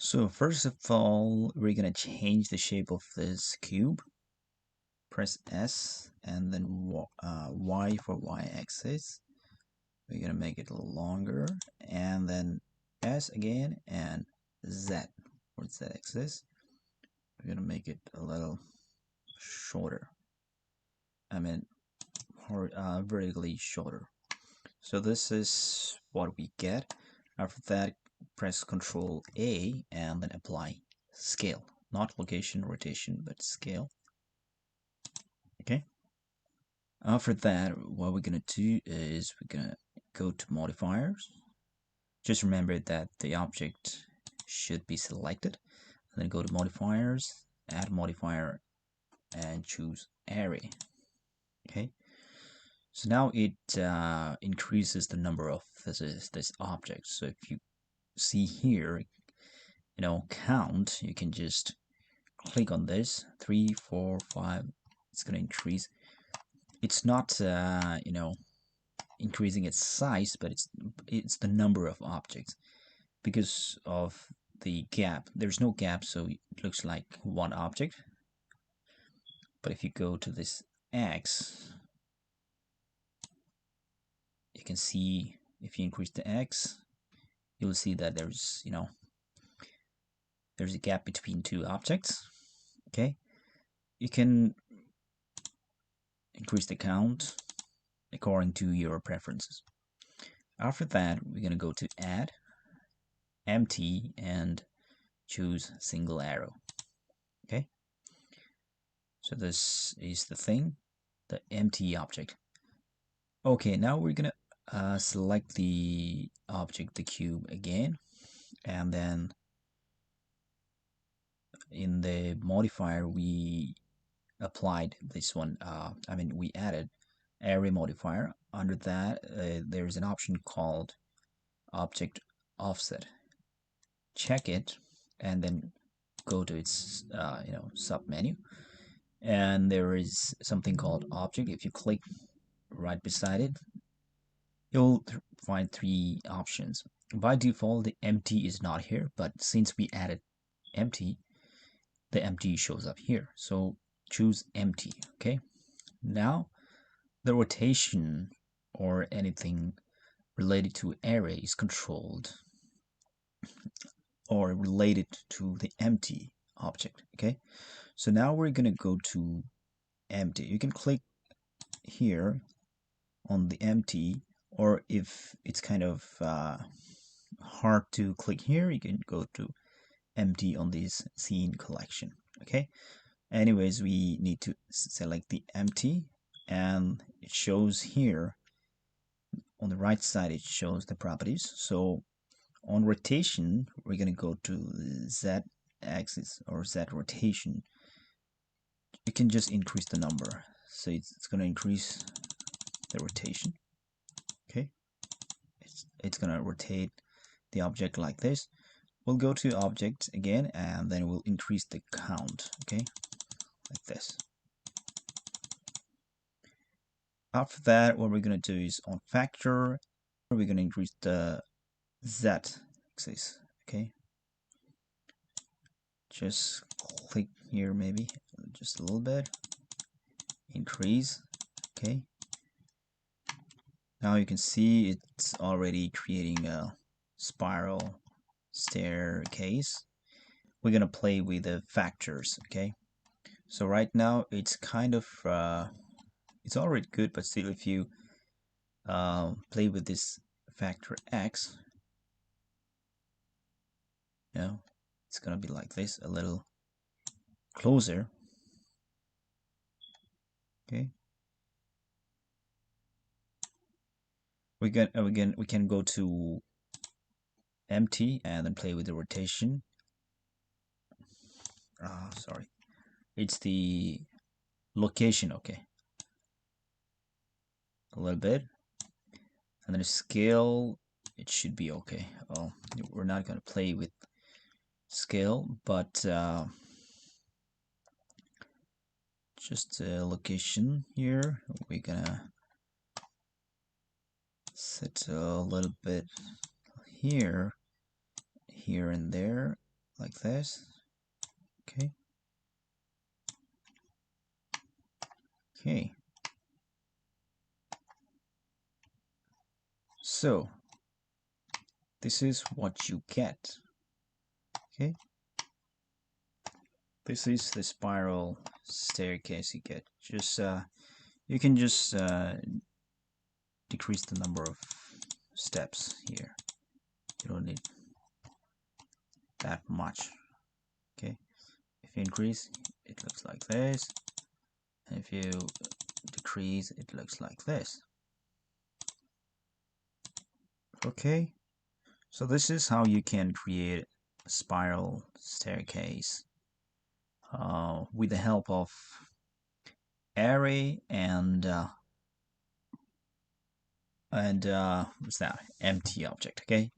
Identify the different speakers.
Speaker 1: So first of all, we're gonna change the shape of this cube. Press S and then Y for Y-axis. We're gonna make it a little longer, and then S again, and Z for Z-axis. We're gonna make it a little shorter. I mean, vertically shorter. So this is what we get. After that, press Ctrl A and then apply scale. Not location, rotation, but scale. Okay. After that, what we're gonna do is we're gonna go to modifiers. Just remember that the object should be selected. And then go to modifiers, add modifier, and choose array. Okay. So now it increases the number of this object. So if you see here, count, you can just click on this 3, 4, 5. It's going to increase. It's not increasing its size, but it's the number of objects because of the gap. There's no gap, so it looks like one object. But if you go to this X, you can see if you increase the X, you'll see that there's a gap between two objects. Okay, you can increase the count according to your preferences. After that, we're going to go to add, empty, and choose single arrow. Okay, so this is the thing, the empty object. Okay, now we're going to select the object, the cube again, and then in the modifier we applied this one. We added array modifier. Under that, there's an option called object offset. Check it and then go to its sub menu, and there is something called object. If you click right beside it, you'll find three options. By default, the empty is not here, but since we added empty, the empty shows up here. So choose empty. Okay, now the rotation or anything related to array is controlled or related to the empty object. Okay, so now we're gonna go to empty. You can click here on the empty, or if it's kind of hard to click here, you can go to empty on this scene collection. Okay, anyways, we need to select the empty, and it shows here on the right side, it shows the properties. So on rotation, we're going to go to Z axis or Z rotation. You can just increase the number, so it's going to increase the rotation. Okay, it's going to rotate the object like this. We'll go to object again, and then we'll increase the count. Okay, like this. After that, what we're going to do is on factor, we're going to increase the Z axis. Okay, just click here, maybe just a little bit, increase. Okay, now you can see it's already creating a spiral staircase. We're gonna play with the factors. Okay, so right now it's kind of it's already good, but still, if you play with this factor X, it's gonna be like this, a little closer. Okay, we can go to empty and then play with the rotation. Sorry, it's the location. Okay, a little bit, and then scale, it should be okay. Well, we're not going to play with scale, but just a location here, we're gonna set a little bit here, and there, like this. Okay. Okay. So this is what you get. Okay. This is the spiral staircase you get. Just you can just decrease the number of steps here. You don't need that much. Okay. If you increase, it looks like this. And if you decrease, it looks like this. Okay. So this is how you can create a spiral staircase with the help of array and what's that? Empty object. Okay.